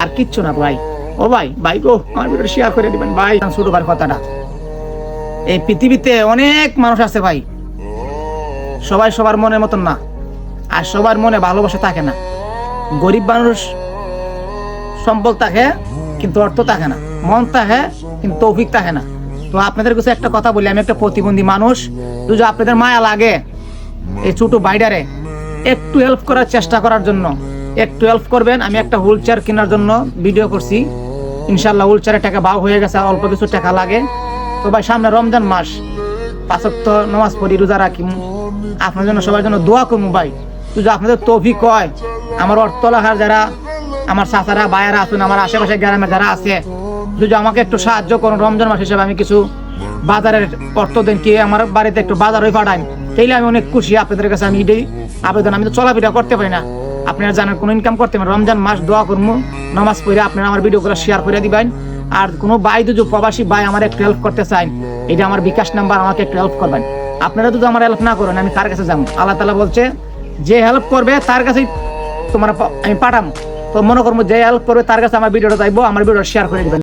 আর কিচ্ছু না ভাই। ও ভাই ভাই গো, আমার ভিডিও শেয়ার করে দিবেন ভাই। ছোট ভাই কথাটা, এই পৃথিবীতে অনেক মানুষ আছে ভাই, সবাই সবার মনের মতন না, আর সবার মনে ভালোবাসা থাকে না। গরিব মানুষ সম্পদ থাকে কিন্তু অর্থ থাকে না, মন থাকে কিন্তু তৌফিক থাকে না। তো আপনাদের কাছে একটা কথা বলি, আমি একটা প্রতিবন্ধী মানুষ, যদি আপনাদের মায়া লাগে এই ছোট ভাইডারে একটু হেল্প করার চেষ্টা করার জন্য একটু হেল্প করবেন। আমি একটা হুইল চেয়ার কেনার জন্য ভিডিও করছি, ইনশাল্লাহ হুইল চেয়ারের টাকা ভাগ হয়ে গেছে, অল্প কিছু টাকা লাগে। তো ভাই সামনে রমজান মাস, 5 ওয়াক্ত নামাজ পড়ি, রোজা রাখি, আপনার জন্য সবার জন্য দোয়া করবো ভাই। যদি আপনাদের তৌফিক হয়, আমার অর্থলাহার যারা আমার চাচারা ভাইয়েরা আছেন, আমার আশেপাশে গ্রামের যারা আছে, যদি আমাকে একটু সাহায্য করুন রমজান মাস হিসেবে, আমি কিছু বাজারের অর্থ দেন, কি আমার বাড়িতে একটু বাজার হয়ে পাঠান, তাইলে আমি অনেক খুশি। আপনাদের কাছে আমি এটাই আবেদন। আমি তো চলাফেরা করতে পারি না, আপনারা জানেন কোনো ইনকাম করতে পারেন, রমজান মাস দোয়া করবো, নামাজ পড়ে আপনারা আমার ভিডিওগুলো শেয়ার করে দিবেন। আর কোনো ভাই যদি প্রবাসী ভাই আমার একটু হেল্প করতে চান, এটা আমার বিকাশ নাম্বার, আমাকে একটু হেল্প করবেন। আপনারা যদি আমার হেল্প না করেন, আমি কার কাছে যাবো? আল্লাহ তাআলা বলছে যে হেল্প করবে তার কাছেই তোমার আমি পাঠাবো। তো মনে করবো যে হেল্প করবে তার কাছে আমার ভিডিওটা যাইবো, আমার ভিডিওটা শেয়ার করে দিবেন।